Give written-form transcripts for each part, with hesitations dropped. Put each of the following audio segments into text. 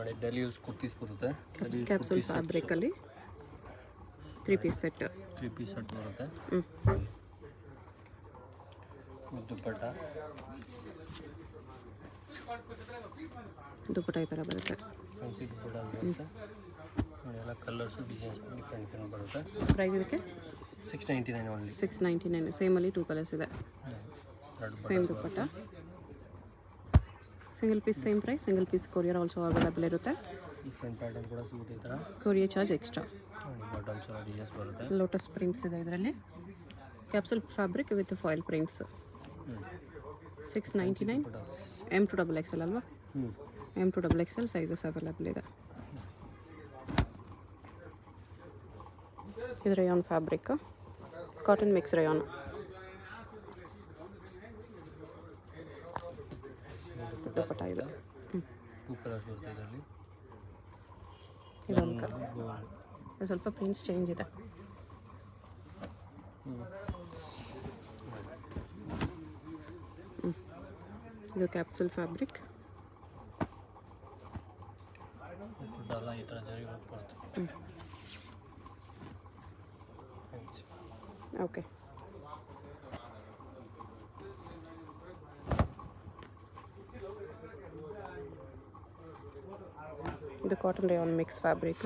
ನೋಡಿ daily use kurtis ಬರುತ್ತೆ. Capsule ಫ್ಯಾಬ್ರಿಕಲ್ಲಿ 3 ಪೀಸ್ ಸೆಟ್. 3 ಪೀಸ್ ಸೆಟ್ ಬರುತ್ತೆ. ದುಪ್ಪಟ್ಟ ಈ ಥರ ಬರುತ್ತೆ. ಫ್ಯಾನ್ಸಿ ದುಪ್ಪಟ್ಟ ಬರುತ್ತೆ ನೋಡಿ. ಎಲ್ಲ ಕಲರ್ಸು ಡಿಸೈನ್ಸ್ ಡಿಫ್ರೆಂಟ್ ಬರುತ್ತೆ. ಪ್ರೈಸ್ ಇದಕ್ಕೆ 699 ಓನ್ಲಿ. 699. ಸೇಮಲ್ಲಿ 2 ಕಲರ್ಸ್ ಇದೆ. Same dupatta, single piece same price. Single piece courier also available ಇರುತ್ತೆ. ಡಿಫ್ರೆಂಟ್ ಪ್ಯಾಟರ್ನ್ ಕೂಡ ಸಿಗುತ್ತೆ ಈ ಥರ. Courier charge extra. ಬಟನ್ಸ್ ಎಲ್ಲ ಡಿಸೈನ್ಸ್ ಬರುತ್ತೆ. ಲೋಟಸ್ ಪ್ರಿಂಟ್ಸ್ ಇದೆ ಇದರಲ್ಲಿ. Capsule fabric with foil prints. 699. M2XXL ಅಲ್ವಾ? M2XXL ಸೈಜಸ್ ಅವೈಲೇಬಲ್ ಇದೆ. ಇದು rayon fabric, cotton mix rayon. Dupatta ಇದು. 2 ಕಲರ್ಸ್ ಬರುತ್ತೆ ಇದರಲ್ಲಿ. ಇದೊಂದು ಕಲರ್, ಸ್ವಲ್ಪ ಪ್ರಿಂಟ್ಸ್ ಚೇಂಜ್ ಇದೆ. ಇದು ಕ್ಯಾಪ್ಸೂಲ್ ಫ್ಯಾಬ್ರಿಕ್. ಈ ಥರ ಜರಿ ವರ್ಕ್ ಬರುತ್ತೆ. ಓಕೆ. ಇದು cotton rayon mix fabric.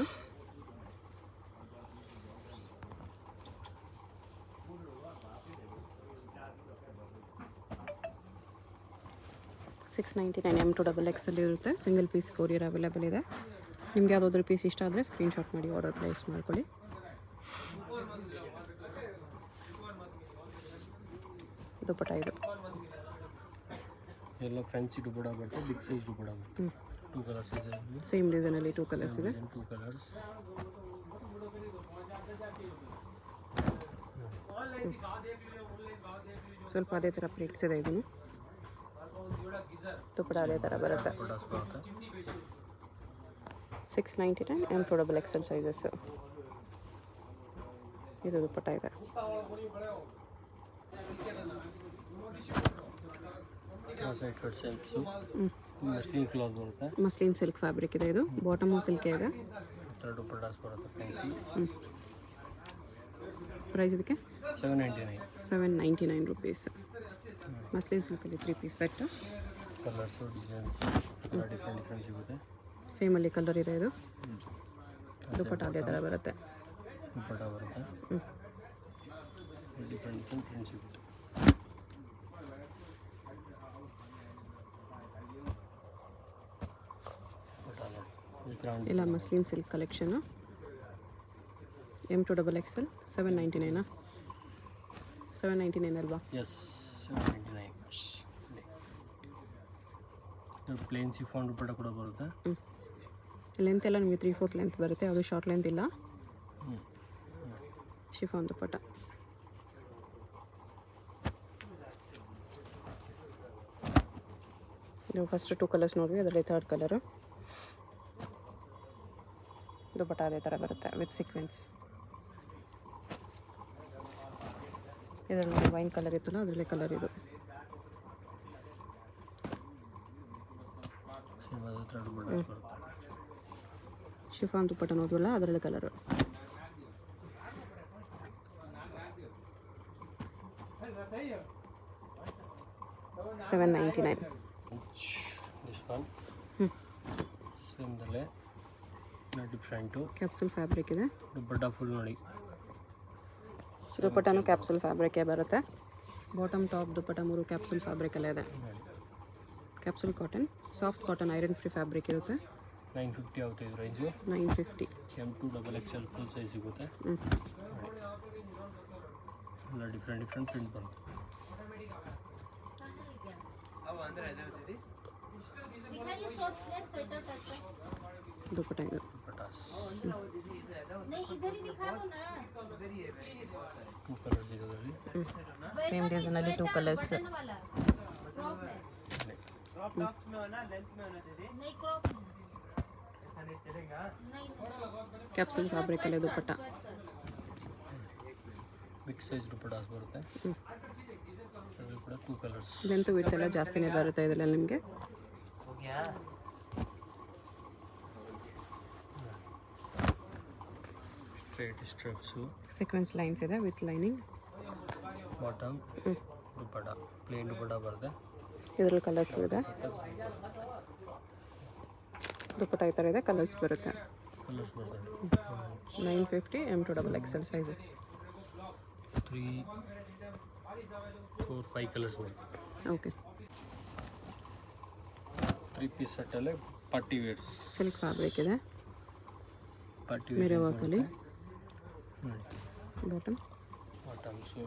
$699. M2XXL ಇರುತ್ತೆ. ಸಿಂಗಲ್ ಪೀಸ್ ಕೊರಿಯರ್ ಅವೈಲೇಬಲ್ ಇದೆ. ನಿಮ್ಗೆ ಯಾವುದಾದ್ರೂ ಪೀಸ್ ಇಷ್ಟ ಆದರೆ ಸ್ಕ್ರೀನ್ಶಾಟ್ ಮಾಡಿ ಆರ್ಡರ್ ಪ್ಲೇಸ್ ಮಾಡ್ಕೊಳ್ಳಿ. ದುಪ್ಪಟ್ಟ ಇದು ಎಲ್ಲ ಫ್ಯಾನ್ಸಿ ದುಪ್ಪಟ್ಟ ಬರುತ್ತೆ. ಬಿಗ್ ಸೈಜ್ ದುಪ್ಪಟ್ಟ ಬರುತ್ತೆ. 2 ಕಲರ್ಸ್ ಇದೆ. ಸೇಮ್ ಡಿಸೈನಲ್ಲಿ 2 ಕಲರ್ಸ್ ಇದೆ. 2 ಕಲರ್ಸ್. ಸ್ವಲ್ಪ ಅದೇ ಥರ ಪ್ರಿಂಟ್ಸ್ ಇದೆ. ಇದನ್ನು ದುಪ್ಪಟ್ಟ ಅದೇ ಥರ ಬರುತ್ತೆ. 699. M2XXL sizes. ಇದು ದುಪ್ಪಟ್ಟ ಇದೆ. ಮಸ್ಲಿನ್ ಕ್ಲಾತ್ ಬರುತ್ತೆ. ಮಸ್ಲಿನ್ ಸಿಲ್ಕ್ ಫ್ಯಾಬ್ರಿಕ್ ಇದೆ. ಇದು ಬಾಟಮು ಸಿಲ್ಕ್ ಇದೆ. ದುಪ್ಪಟ್ಟಾಸ್ ಬರುತ್ತೆ ಫ್ಯಾನ್ಸಿ. ಪ್ರೈಸ್ ಇದಕ್ಕೆ 799. 799 rupees. ಮಸ್ಲಿನ್ ಸಿಲ್ಕಲ್ಲಿ 3 piece set. Colours designs different ಸಿಗುತ್ತೆ. ಸೇಮಲ್ಲಿ ಕಲರ್ ಇದೆ. ಇದು ದುಪ್ಪಟ್ಟ ಅದೇ ಥರ ಬರುತ್ತೆ. ದುಪ್ಪಟ್ಟ ಬರುತ್ತೆ. ಡಿಫ್ರೆಂಟ್ ಪ್ರಿಂಟ್ ಸಿಗುತ್ತೆ. ಎಲ್ಲ ಮಸ್ಲಿನ್ ಸಿಲ್ಕ್ ಕಲೆಕ್ಷನ್. M2XXL 799. 799 ಅಲ್ವಾ? ಎಸ್, 799. ಪ್ಲೇನ್ ಸಿಫಾನ್ ದುಪ್ಪಟ್ಟ ಕೂಡ ಬರುತ್ತೆ. ಲೆಂತ್ ಎಲ್ಲ ನಿಮಗೆ 3/4 ಲೆಂತ್ ಬರುತ್ತೆ. ಅದು ಶಾರ್ಟ್ ಲೆಂತ್ ಇಲ್ಲ. ಶಿಫಾನ್ ದುಪ್ಪಟ್ಟ. ನೀವು ಫಸ್ಟ್ 2 ಕಲರ್ಸ್ ನೋಡಿದ್ವಿ, ಅದರಲ್ಲಿ 3rd ಕಲರು. ದುಪ್ಪಟ್ಟ ಅದೇ ಥರ ಬರುತ್ತೆ ವಿತ್ ಸೀಕ್ವೆನ್ಸ್. ಇದರಲ್ಲಿ ವೈನ್ ಕಲರ್ ಇತ್ತಲ್ಲ, ಅದರಲ್ಲೇ ಕಲರ್ ಇದು. ಶಿಫಾನ್ ದುಪ್ಪಟ್ಟ ನೋಡುವಲ್ಲ, ಅದರಲ್ಲಿ ಕಲರು. $799. ಸೇಮ್ದಲ್ಲೇ ಡಿಫ್ರೆಂಟು ಕ್ಯಾಪ್ಸೂಲ್ ಫ್ಯಾಬ್ರಿಕ್ ಇದೆ. ದುಪ್ಪಟ್ಟ ಫುಲ್ ನೋಡಿ. ದುಪ್ಪಟ್ಟನೂ ಕ್ಯಾಪ್ಸೂಲ್ ಫ್ಯಾಬ್ರಿಕೇ ಬರುತ್ತೆ. ಬಾಟಮ್ ಟಾಪ್ ದುಪ್ಪಟ್ಟ 3 ಕ್ಯಾಪ್ಸೂಲ್ ಫ್ಯಾಬ್ರಿಕಲ್ಲೇ ಇದೆ. Capsule cotton, soft cotton, iron free fabric ಇರುತ್ತೆ. 950 ಆಗುತ್ತೆ ಇದು ರೇಂಜು. 950. M2XXL ಫುಲ್ ಸೈಜ್ ಸಿಗುತ್ತೆ. ಎಲ್ಲ ಡಿಫ್ರೆಂಟ್ ಪ್ರಿಂಟ್ ಬರುತ್ತೆ. दुपट्टा है सेम डिजाइन ಅಲ್ಲಿ 2 ಕಲರ್ಸ್ ಕ್ಯಾಪ್ಸೂಲ್ ಫ್ಯಾಬ್ರಿಕ್ ಅಲ್ಲಿ ದುಪಟ್ಟ ಬಿಗ್ ಸೈಜ್ ದುಪಟ್ಟಾಸ್ ಬರುತ್ತೆ ಇದರಲ್ಲಿ ಕೂಡ 2 ಕಲರ್ಸ್ ಇದಂತೂ ವಿತ್ ಎಲ್ಲ ಜಾಸ್ತಿನೇ ಬರುತ್ತೆ ಇದರಲ್ಲಿ ನಿಮಗೆ ಸ್ಟ್ರೈಟ್ ಸ್ಟ್ರಪ್ಸು, ಸೀಕ್ವೆನ್ಸ್ ಲೈನ್ಸ್ ಇದೆ with lining. Bottom dupatta plain dupatta ಬರುತ್ತೆ. ಇದರಲ್ಲಿ ಕಲರ್ಸ್ ಇದೆ. ದುಪ್ಪಟ ಈ ಥರ ಇದೆ, ಕಲರ್ಸ್ ಬರುತ್ತೆ. ಕಲರ್ಸ್ ಬರ್ತದೆ 950 M2XXL ಸೈಜಸ್. 3, 4, 5 ಕಲರ್ಸ್ ಬರುತ್ತೆ. ಓಕೆ. 3 ಪೀಸ್ ಸೆಟ್ಟಲ್ಲೇ ಪಾರ್ಟಿ ವೇರ್ಸ್ ಸಿಲ್ಕ್ ಫ್ಯಾಬ್ರಿಕ್ ಇದೆ. ಪಾರ್ಟಿ ಮಿರರ್ ವರ್ಕಲ್ಲಿ ಬಾಟಮ್ಸು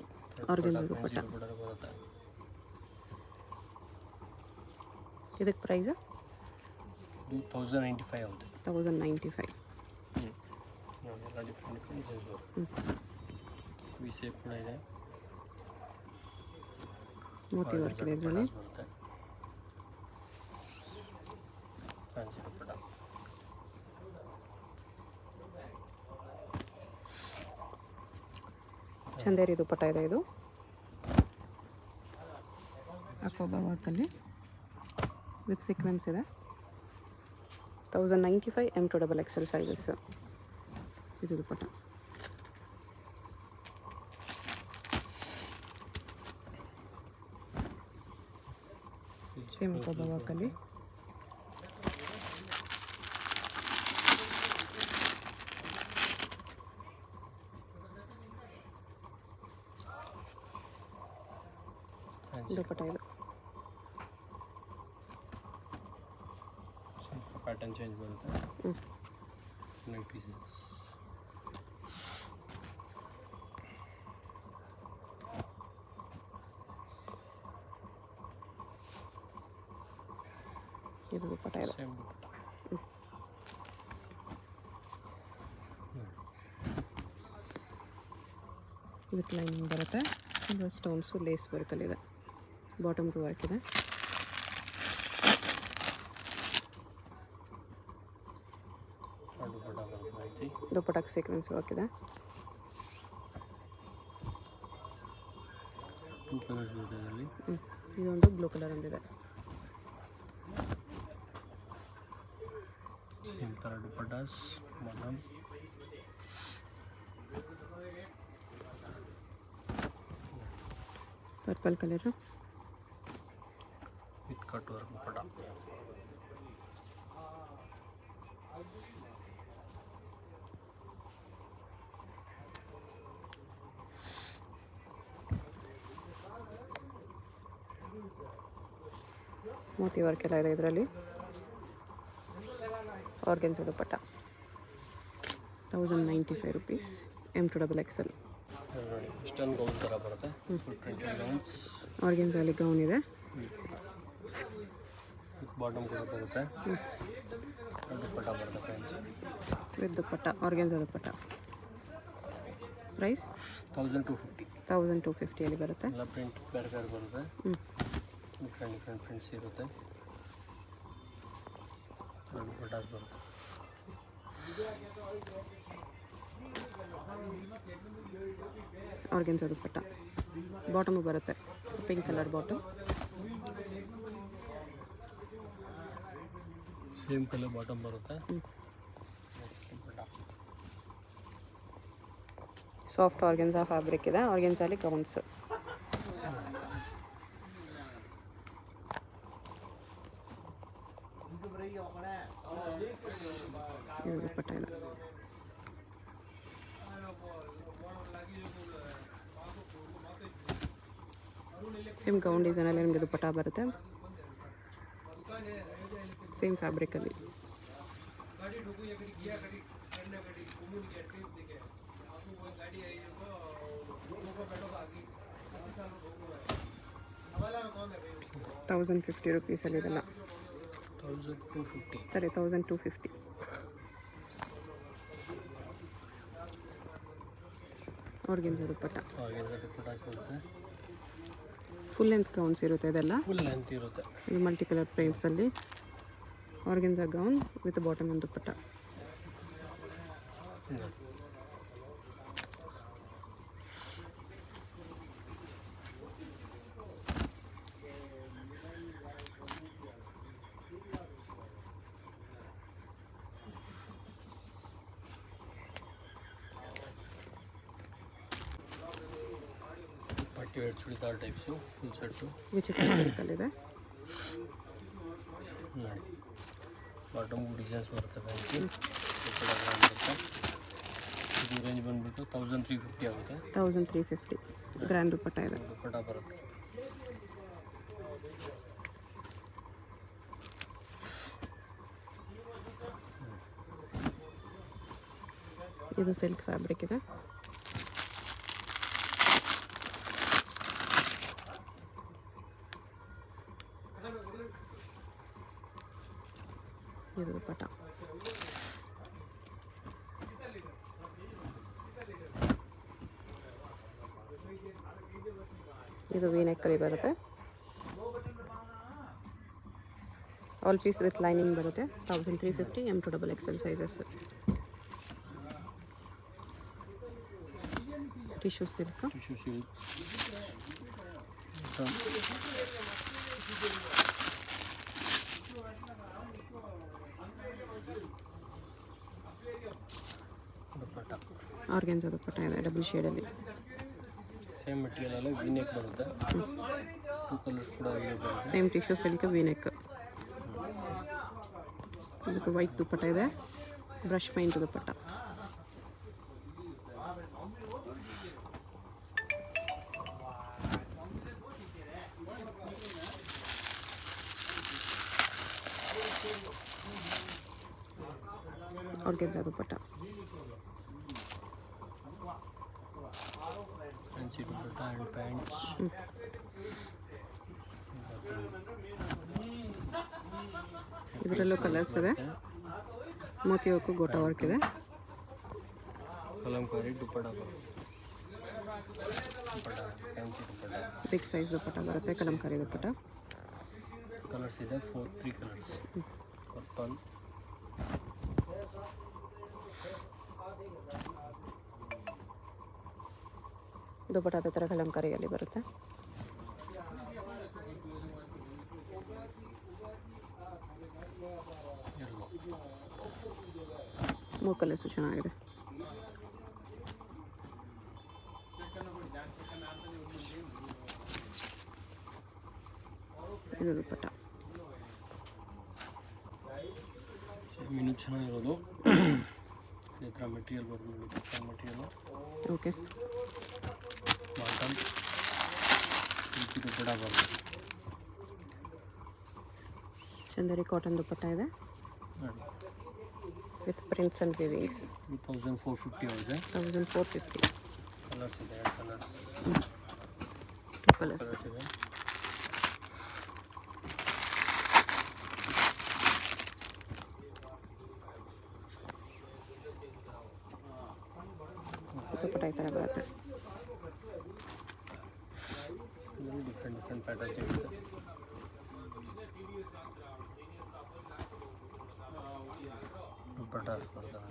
ಆರ್ಗನ್ಜಾ ದುಪ್ಪಟ. ಬರುತ್ತೆ. ಇದಕ್ಕೆ ಪ್ರೈಸು 1095 ಆಗುತ್ತೆ. 1095. ಎಲ್ಲ ಡಿಫ್ರೆಂಟ್ ಡಿಸೈನ್ಸ್ ಬರುತ್ತೆ. ವಿ ಸೇಪ್ ಕೂಡ ಇದೆ. ಮೋತಿ ವರ್ಕ್ ಇದೆ ಇದರಲ್ಲಿ. ಬರುತ್ತೆ ಫ್ಯಾನ್ಸಿ ದುಪ್ಪಟ. ಚಂದೇರಿ ದುಪ್ಪಟ ಇದೆ ಇದು. ಅಕೋಬಾ ವರ್ಕಲ್ಲಿ ವಿತ್ ಸೀಕ್ವೆನ್ಸ್ ಇದೆ. 1095 M2XXL ಸೈಜಸ್. ಇದು ದುಪ್ಪಟ. ಸೇಮ್ ಅಕೋಬಾ ವರ್ಕಲ್ಲಿ. ದುಪ್ಪಟ ಇದು. ಪ್ಯಾಟರ್ನ್ ಚೇಂಜ್ ಬರುತ್ತೆ. Neck designs. ಇದು ದುಪ್ಪಟ ಇದೆ. ಸೇಮ್ ದುಪ್ಪಟ. ವಿತ್ ಲೈನಿಂಗ್ ಬರುತ್ತೆ. ಸ್ಟೋನ್ಸು ಲೇಸ್ ಬರುತ್ತಲ್ಲ ಇದೆ. ಬಾಟಮ್ ವರ್ಕ್ ಇದೆ. ದುಪ್ಪಟ ಬರುತ್ತೆ ಫ್ಯಾನ್ಸಿ. ದುಪ್ಪಟಕ್ಕೆ ಸೀಕ್ವೆನ್ಸ್ ವರ್ಕ್ ಇದೆ. 2 ಕಲರ್ಸ್ ಬರುತ್ತೆ ಇದರಲ್ಲಿ. ಇದೊಂದು ಬ್ಲೂ ಕಲರ್ ಒಂದಿದೆ. ಸೇಮ್ ಥರ dupattas. Bottom purple colour with cut work dupatta. Moti work ಎಲ್ಲ ಇದೆ ಇದರಲ್ಲಿ. Organza dupatta 1095 rupees M2XXL. ನೋಡಿ ವೆಸ್ಟರ್ನ್ ಗೌನ್ ಥರ ಬರುತ್ತೆ. 20 ಗೌನ್ಸ್. ಆರ್ಗನ್ಜಾಲಿ ಗೌನ್ ಇದೆ. ವಿತ್ ಬಾಟಮ್ ಕೂಡ ಬರುತ್ತೆ. ದುಪ್ಪಟ ಬರುತ್ತೆ fancy. With dupatta organza dupatta. Price 1250. 1250 ಅಲ್ಲಿ ಬರುತ್ತೆ. ಎಲ್ಲ ಪ್ರಿಂಟ್ ಬೇರೆ ಬೇರೆ ಬರುತ್ತೆ. ಡಿಫ್ರೆಂಟ್ ಪ್ರಿಂಟ್ಸ್ ಇರುತ್ತೆ. ದುಪ್ಪಟಾಸ್ ಬರುತ್ತೆ. ಆರ್ಗನ್ಜಾ ದುಪ್ಪಟ. ಬಾಟಮು ಬರುತ್ತೆ pink colour bottom. Same colour bottom ಬರುತ್ತೆ. ಸಾಫ್ಟ್ ಆರ್ಗನ್ಜಾ ಫ್ಯಾಬ್ರಿಕ್ ಇದೆ. ಆರ್ಗನ್ಜಾಲಿ ಗೌನ್ಸ್. ಇದು ದುಪ್ಪಟ ಇದೆ. ಸೇಮ್ ಗೌನ್ ಡಿಸೈನಲ್ಲಿ ನಿಮಗೆ ದುಪ್ಪಟ ಬರುತ್ತೆ. ಸೇಮ್ ಫ್ಯಾಬ್ರಿಕಲ್ಲಿ. ₹1050 ಅಲ್ಲಿ ಇದೆಲ್ಲ. 1250. ಸರಿ 1250. ಆರ್ಗನ್ಜಾ ದುಪ್ಪಟ. ಆರ್ಗನ್ಜಾ ದುಪ್ಪಟಾಸ್ ಬರುತ್ತೆ. ಫುಲ್ ಲೆಂತ್ ಗೌನ್ಸ್ ಇರುತ್ತೆ ಇದೆಲ್ಲ. ಫುಲ್ ಲೆಂತ್ ಇರುತ್ತೆ. ಇದು ಮಲ್ಟಿ ಕಲರ್ ಪ್ರಿಂಟ್ಸಲ್ಲಿ ಆರ್ಗನ್ಜಾ ಗೌನ್ ವಿತ್ ಬಾಟಮ್ ಒಂದು ದುಪ್ಪಟ. ಪೇಡ್ churidar types full set Vichitra ಸಿಲ್ಕಲ್ಲಿದೆ. ನೋಡಿ ಬಾಟಮ್ಗೂ ಡಿಸೈನ್ಸ್ ಬರ್ತವೆ ಬರುತ್ತೆ. ಇದು ರೇಂಜ್ ಬಂದುಬಿಟ್ಟು 1350 ಆಗುತ್ತೆ. 1350 ಗ್ರ್ಯಾಂಡ್ ದುಪ್ಪಟ್ಟ ಇದೆ. ದುಪ್ಪಟ್ಟ ಬರುತ್ತೆ. ಇದು ಸಿಲ್ಕ್ ಫ್ಯಾಬ್ರಿಕ್ ಇದೆ. ಇದು ದುಪ್ಪಟ್ಟ. ಇದು ವೀನೆಕ್ಕಲ್ಲಿ ಬರುತ್ತೆ. ಆಲ್ ಪೀಸ್ ವಿತ್ ಲೈನಿಂಗ್ ಬರುತ್ತೆ. 1350 M2XL sizes. Tissue silk. Dupatta organza dupatta ಇದೆ ಡಬಲ್ ಶೇಡಲ್ಲಿ. ಸೇಮ್ ಮೆಟೀರಿಯಲ್ ವಿನೆಕ್ ಬರುತ್ತೆ. 2 ಕಲರ್ಸ್ ಕೂಡ ಬರುತ್ತೆ. Same tissue silk V neck. ಇದಕ್ಕೆ ವೈಟ್ ದುಪ್ಪಟ್ಟ ಇದೆ. Brush paint dupatta. Organza dupatta. Fancy dupatta and pants. ಇದರಲ್ಲೂ ಕಲರ್ಸ್ ಇದೆ. ಮೋತಿ ವರ್ಕು ಗೋಟಾ ವರ್ಕ್ ಇದೆ. ಕಲಂಕಾರಿ ದುಪ್ಪಟ್ಟ ಬರುತ್ತೆ. Fancy dupatta big size dupatta ಬರುತ್ತೆ. ಕಲಂಕಾರಿ ದುಪ್ಪಟ್ಟ. ಕಲರ್ಸ್ ಇದೆ 3 ಕಲರ್ಸ್. ಪರ್ಪಲ್, ದುಪ್ಪಟ್ಟ ಅದೇ ಥರ ಕಲಂಕಾರಿಯಲ್ಲಿ ಬರುತ್ತೆ. ಎಲ್ಲೋ 3 ಕಲರ್ಸು ಚೆನ್ನಾಗಿದೆ. ಇದು ದುಪ್ಪಟ್ಟ. ಇನ್ನೂ ಚೆನ್ನಾಗಿರೋದು ಈ ಥರ ಮೆಟೀರಿಯಲ್ ಬರ್ಬೋದು. Material okay. ಬಾಟಮ್ ದುಪ್ಪಟ್ಟ ಬರುತ್ತೆ. ಚಂದೇರಿ ಕಾಟನ್ ದುಪ್ಪಟ್ಟ ಇದೆ ವಿತ್ ಪ್ರಿಂಟ್ಸ್ ಆ್ಯಂಡ್ ವೀವಿಂಗ್ಸ್. 1450 ಆಗಿದೆ. 1450. ಕಲರ್ಸ್ ಇದೆ. ಕಲರ್ಸ್ ಕಲರ್ಸ್ ಇದೆ. ದುಪ್ಪಟ್ಟ ಈ ಥರ ಬರುತ್ತೆ. ಡಿಫ್ರೆಂಟ್ ಪ್ಯಾಟರ್ನ್ಸ್ ಇರುತ್ತೆ. ದುಪ್ಪಟ್ಟಾಸ್ ಬರ್ತವೆ.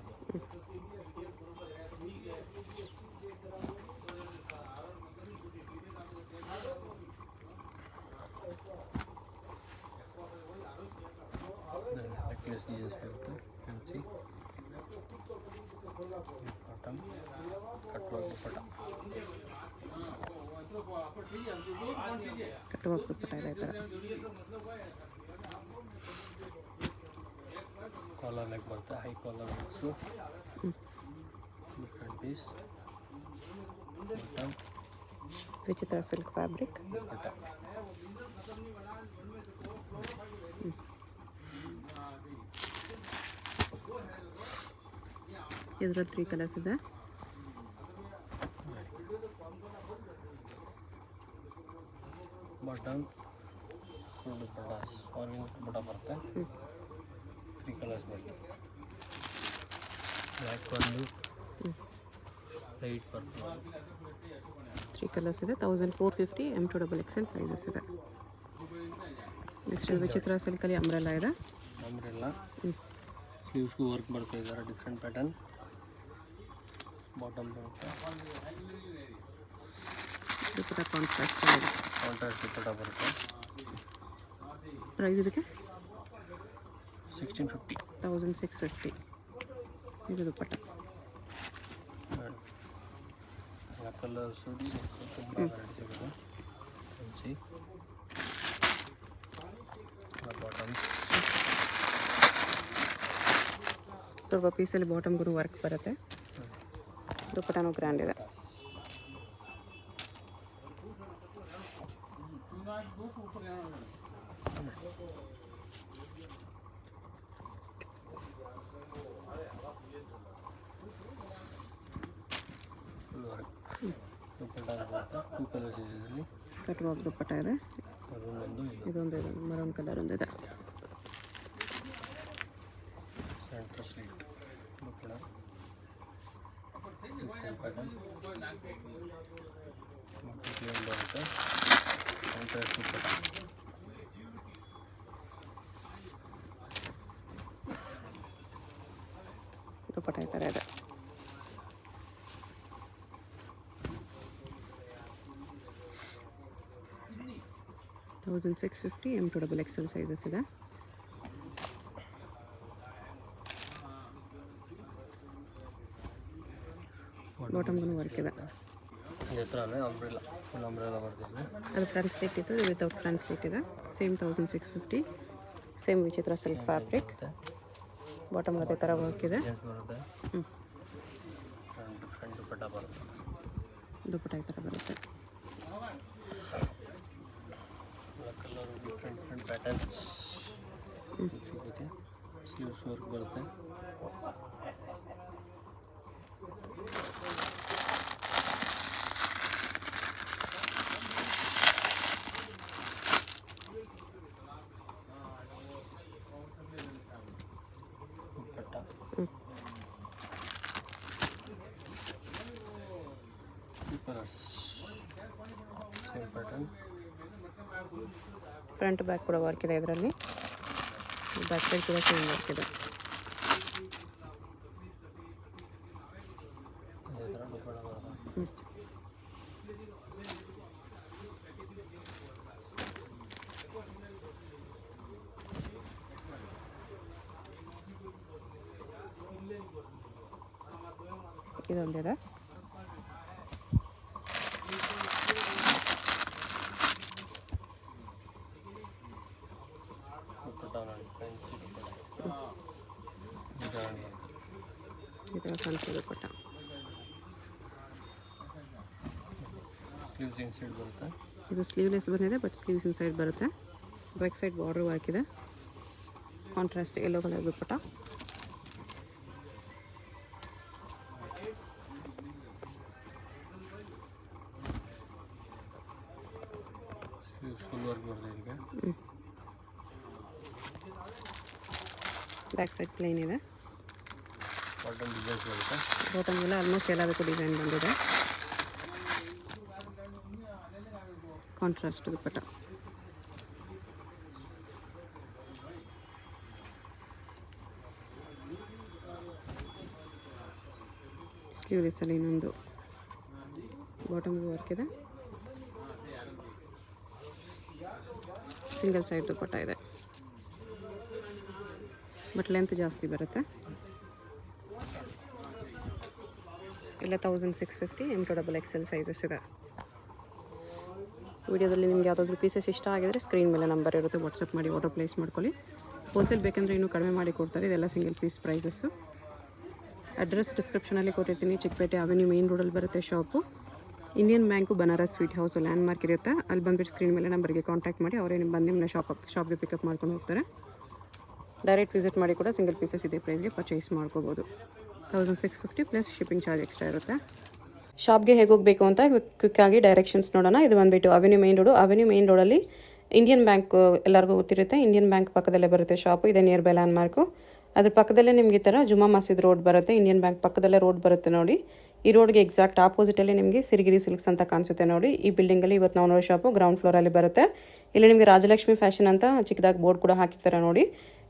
ನೆಕ್ಲೆಸ್ ಡಿಸೈನ್ಸ್ ಬರುತ್ತೆ. Fancy bottom cutwork dupatta. ಕಟ್ಟುವಾಗ ದುಪ್ಪಟ್ಟ ಇದೆ ಈ ಥರ. ಕಾಲರ್ ನೆಕ್ ಬರುತ್ತೆ. High collar necks. Different piece. Bottom Vichitra silk fabric. Dupatta. ಇದರಲ್ಲಿ 3 ಕಲರ್ಸ್ ಇದೆ. ಬಾಟಮ್ ದುಪ್ಪಟ್ಟಾಸ್ ಆರೆಂಜ್ ದುಪ್ಪಟ್ಟ ಬರುತ್ತೆ. 3 ಕಲರ್ಸ್ ಬರುತ್ತೆ. ಬ್ಲ್ಯಾಕ್ ಒಂದು ಲೈಟ್ ಪರ್ಪಲ್. 3 ಕಲರ್ಸ್ ಇದೆ. 1450 M2XL ಸೈಜಸ್ ಇದೆ. ನೆಕ್ಸ್ಟ್ ವಿಚಿತ್ರ ಸಿಲ್ಕಲ್ಲಿ ಅಂಬ್ರೆಲ್ಲಾ ಇದೆ. ಅಂಬ್ರೆಲ್ಲಾ ಸ್ಲೀವ್ಸ್ಗೂ ವರ್ಕ್ ಬರ್ತಾ ಇದ್ದಾರೆ. Different pattern. ಬಾಟಮ್ ಬರುತ್ತೆ. ದುಪ್ಪಟ್ಟ ಕಾಂಟ್ರಾಸ್ಟ್ ದುಪ್ಪಟ್ಟ ಬರುತ್ತೆ. ಪ್ರೈಸ್ ಇದಕ್ಕೆ 1650. 1650. ಇದು ದುಪ್ಪಟ್ಟ. ಕಲರ್ಸು ತುಂಬ ವೆರೈಟಿ ಸಿಗುತ್ತೆ. ಸಿ ಬಾಟಮ್ ಸ್ವಲ್ಪ ಪೀಸಲ್ಲಿ ಬಾಟಮ್ಗೂ ವರ್ಕ್ ಬರುತ್ತೆ. ದುಪ್ಪಟ್ಟನೂ ಗ್ರ್ಯಾಂಡ್ ಇದೆ. ಟೂ ಕಲರ್ಸ್ ಇದೆ ಇದರಲ್ಲಿ. ಕಟ್ ವರ್ಕ್ ದುಪ್ಪಟ್ಟ ಇದೆ. ಇದೊಂದು ಮರೂನ್ ಕಲರ್ ಒಂದಿದೆ. ಸೆಂಟರ್ ಸ್ಲೀಟ್ ದುಪ್ಪಟ್ಟ ಪ್ಯಾಟರ್ನ್ ಬರುತ್ತೆ. ಸೆಂಟರ್ ದುಪ್ಪಟ್ಟ ದುಪ್ಪಟ್ಟ ಈ ಥರ ಇದೆ. $1,650 M2XXL ಸೈಜಸ್ ಇದೆ. ಬಾಟಮ್ಗೂ ವರ್ಕ್ ಇದೆ. ಇದೇ ಥರನೇ ಅಂಬ್ರೆಲಾ, ಫುಲ್ ಅಂಬ್ರೆಲಾ ಬರ್ತಿದೆ. ಅದು ಫ್ರಂಟ್ ಸ್ಲೀಟ್ ಇತ್ತು, ವಿತೌಟ್ ಫ್ರಂಟ್ ಸ್ಲೀಟ್ ಇದೆ. ಸೇಮ್ 1,650. ಸೇಮ್ ವಿಚಿತ್ರ ಸಿಲ್ಕ್ ಫ್ಯಾಬ್ರಿಕ್. ಬಾಟಮ್ ಅದೇ ಥರ ವರ್ಕ್ ಇದೆ. ಬರುತ್ತೆ. ಫ್ರಂಟ್ ದುಪ್ಪಟ್ಟ ಬರುತ್ತೆ. ದುಪ್ಪಟ್ಟ ಈ ಥರ ಬರುತ್ತೆ. ಕಲರ್ ಡಿಫ್ರೆಂಟ್ ಪ್ಯಾಟರ್ನ್ಸ್ ಸಿಗುತ್ತೆ. ಸ್ಲೀವ್ಸ್ ವರ್ಕ್ ಬರುತ್ತೆ. Colours same pattern. Front back ಕೂಡ ವರ್ಕ್ ಇದೆ ಇದರಲ್ಲಿ. ಬ್ಯಾಕ್ ಸೈಡ್ ಕೂಡ ಸೇಮ್ ವರ್ಕ್ ಇದೆ. ಇದೊಂದಿದೆ. ಇದರ ಫ್ರಂಟ್ ದುಪ್ಪಟ್ಟ. ಸ್ಲೀವ್ಸ್ ಇನ್ಸೈಡ್ ಬರುತ್ತೆ. ಇದು ಸ್ಲೀವ್ಲೆಸ್ ಬಂದಿದೆ, ಬಟ್ ಸ್ಲೀವ್ಸ್ ಇನ್ಸೈಡ್ ಬರುತ್ತೆ. ಬ್ಯಾಕ್ ಸೈಡ್ ಬಾರ್ಡರ್ ವರ್ಕ್ ಇದೆ. ಕಾಂಟ್ರಾಸ್ಟ್ ಯೆಲ್ಲೋ ಕಲರ್ ದುಪ್ಪಟ್ಟ. ಸ್ಲೀವ್ಸ್ ಫುಲ್ ವರ್ಕ್ ಬರುತ್ತೆ ಇದಕ್ಕೆ. ಬ್ಯಾಕ್ ಸೈಡ್ ಪ್ಲೇನ್ ಇದೆ. ಬಾಟಮ್ ಡಿಸೈನ್ಸ್ ಬರುತ್ತೆ. ಬಾಟಮ್ ಎಲ್ಲ ಆಲ್ಮೋಸ್ಟ್ ಎಲ್ಲದಕ್ಕೂ ಡಿಸೈನ್ ಬಂದಿದೆ. ಕಾಂಟ್ರಾಸ್ಟ್ ದುಪ್ಪಟ್ಟ. ಸ್ಲೀವ್ಲೆಸ್ಸಲ್ಲಿ ಇನ್ನೊಂದು ಬಾಟಮ್ಗೆ ವರ್ಕ್ ಇದೆ. ಸಿಂಗಲ್ ಸೈಡ್ ದುಪ್ಪಟ್ಟ ಇದೆ, ಬಟ್ ಲೆಂತ್ ಜಾಸ್ತಿ ಬರುತ್ತೆ. ಎಲ್ಲ 1,650 M2XXL ಸೈಜಸ್ ಇದೆ. ವಿಡಿಯೋದಲ್ಲಿ ನಿಮ್ಗೆ ಯಾವುದಾದ್ರೂ ಪೀಸಸ್ ಇಷ್ಟ ಆಗಿದರೆ ಸ್ಕ್ರೀನ್ ಮೇಲೆ ನಂಬರ್ ಇರುತ್ತೆ, ವಾಟ್ಸಪ್ ಮಾಡಿ ಆರ್ಡರ್ ಪ್ಲೇಸ್ ಮಾಡ್ಕೊಳ್ಳಿ. ಹೋಲ್ಸೇಲ್ ಬೇಕಂದರೆ ಇನ್ನೂ ಕಡಿಮೆ ಮಾಡಿ ಕೊಡ್ತಾರೆ. ಇದೆಲ್ಲ ಸಿಂಗಲ್ ಪೀಸ್ ಪ್ರೈಸಸ್ಸು. ಅಡ್ರೆಸ್ ಡಿಸ್ಕ್ರಿಪ್ಷನಲ್ಲಿ ಕೊಟ್ಟಿರ್ತೀನಿ. ಚಿಕ್ಕಪೇಟೆ ಅವೆನ್ಯೂ ಮೇನ್ ರೋಡಲ್ಲಿ ಬರುತ್ತೆ shop. Indian bank Banaras sweet house land mark ಇರುತ್ತೆ. ಅಲ್ಲಿ ಬಂದುಬಿಟ್ಟು ಸ್ಕ್ರೀನ್ ಮೇಲೆ ನಂಬರ್ಗೆ ಕಾಂಟ್ಯಾಕ್ಟ್ ಮಾಡಿ ಅವರೇ ಬಂದು ನಿಮ್ಮನ್ನ ಶಾಪ್ಗೆ ಪಿಕಪ್ ಮಾಡ್ಕೊಂಡು ಹೋಗ್ತಾರೆ. ಡೈರೆಕ್ಟ್ ವಿಸಿಟ್ ಮಾಡಿ ಕೂಡ ಸಿಂಗಲ್ ಪೀಸಸ್ ಇದೇ ಪ್ರೈಸ್ಗೆ ಪರ್ಚೇಸ್ ಮಾಡ್ಕೋಬೋದು. 1,650 ಪ್ಲಸ್ ಶಿಪ್ಪಿಂಗ್ ಚಾರ್ಜ್ ಎಕ್ಸ್ಟ್ರಾ ಇರುತ್ತೆ. ಶಾಪ್ಗೆ ಹೇಗೆ ಹೋಗಬೇಕು ಅಂತ ಕ್ವಿಕ್ಕಾಗಿ ಡೈರೆಕ್ಷನ್ಸ್ ನೋಡೋಣ. ಇದು ಬಂದುಬಿಟ್ಟು avenue main road. Avenue main ರೋಡಲ್ಲಿ ಇಂಡಿಯನ್ ಬ್ಯಾಂಕ್ ಎಲ್ಲರಿಗೂ ಗೊತ್ತಿರುತ್ತೆ. ಇಂಡಿಯನ್ ಬ್ಯಾಂಕ್ ಪಕ್ಕದಲ್ಲೇ ಬರುತ್ತೆ ಶಾಪು. ಇದೆ ನಿಯರ್ ಬೈ ಲ್ಯಾಂಡ್ ಮಾರ್ಕು. ಅದ್ರ ಪಕ್ಕದಲ್ಲೇ ನಿಮಗೆ ಈ ಥರ ಜುಮಾ ಮಸೀದ್ ರೋಡ್ ಬರುತ್ತೆ. ಇಂಡಿಯನ್ ಬ್ಯಾಂಕ್ ಪಕ್ಕದಲ್ಲೇ ರೋಡ್ ಬರುತ್ತೆ ನೋಡಿ. ಈ ರೋಡ್ಗೆ ಎಕ್ಸಾಕ್ಟ್ ಆಪೋಸಿಟಲ್ಲಿ ನಿಮಗೆ ಸಿರಿಗಿರಿ ಸಿಲ್ಕ್ಸ್ ಅಂತ ಕಾಣಿಸುತ್ತೆ ನೋಡಿ. ಈ ಬಿಲ್ಡಿಂಗಲ್ಲಿ ಇವತ್ತು ನಾವು ನೋಡೋ ಶಾಪು ಗ್ರೌಂಡ್ ಫ್ಲೋರಲ್ಲಿ ಬರುತ್ತೆ. ಇಲ್ಲಿ ನಿಮಗೆ ರಾಜಲಕ್ಷ್ಮಿ ಫ್ಯಾಷನ್ ಅಂತ ಚಿಕ್ಕದಾಗಿ ಬೋರ್ಡ್ ಕೂಡ ಹಾಕಿರ್ತಾರೆ ನೋಡಿ.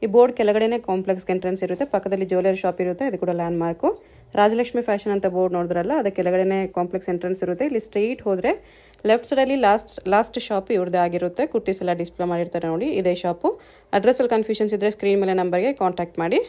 ಈ ಬೋರ್ಡ್ ಕೆಳಗಡೆನೇ ಕಾಂಪ್ಲೆಕ್ಸ್ಗೆ ಎಂಟ್ರೆನ್ಸ್ ಇರುತ್ತೆ. ಪಕ್ಕದಲ್ಲಿ ಜ್ಯುವೆಲರಿ ಶಾಪ್ ಇರುತ್ತೆ. ಇದು ಕೂಡ ಲ್ಯಾಂಡ್ ಮಾರ್ಕು. ರಾಜಲಕ್ಷ್ಮಿ ಫ್ಯಾಷನ್ ಅಂತ ಬೋರ್ಡ್ ನೋಡಿದ್ರಲ್ಲ, ಅದಕ್ಕೆ ಕೆಳಗಡೆನೇ ಕಾಂಪ್ಲೆಕ್ಸ್ ಎಂಟ್ರೆನ್ಸ್ ಇರುತ್ತೆ. ಇಲ್ಲಿ ಸ್ಟ್ರೈಟ್ ಹೋದರೆ ಲೆಫ್ಟ್ ಸೈಡಲ್ಲಿ ಲಾಸ್ಟ್ ಶಾಪ್ ಇವ್ರದ್ದೇ ಆಗಿರುತ್ತೆ. ಕುರ್ತೀಸ್ ಎಲ್ಲ ಡಿಸ್ಪ್ಲೇ ಮಾಡಿರ್ತಾರೆ ನೋಡಿ. ಇದೇ ಶಾಪು. ಅಡ್ರೆಸ್ಸಲ್ಲಿ ಕನ್ಫ್ಯೂಷನ್ಸ್ ಇದ್ದರೆ ಸ್ಕ್ರೀನ್ ಮೇಲೆ ನಂಬರ್ಗೆ ಕಾಂಟ್ಯಾಕ್ಟ್ ಮಾಡಿ.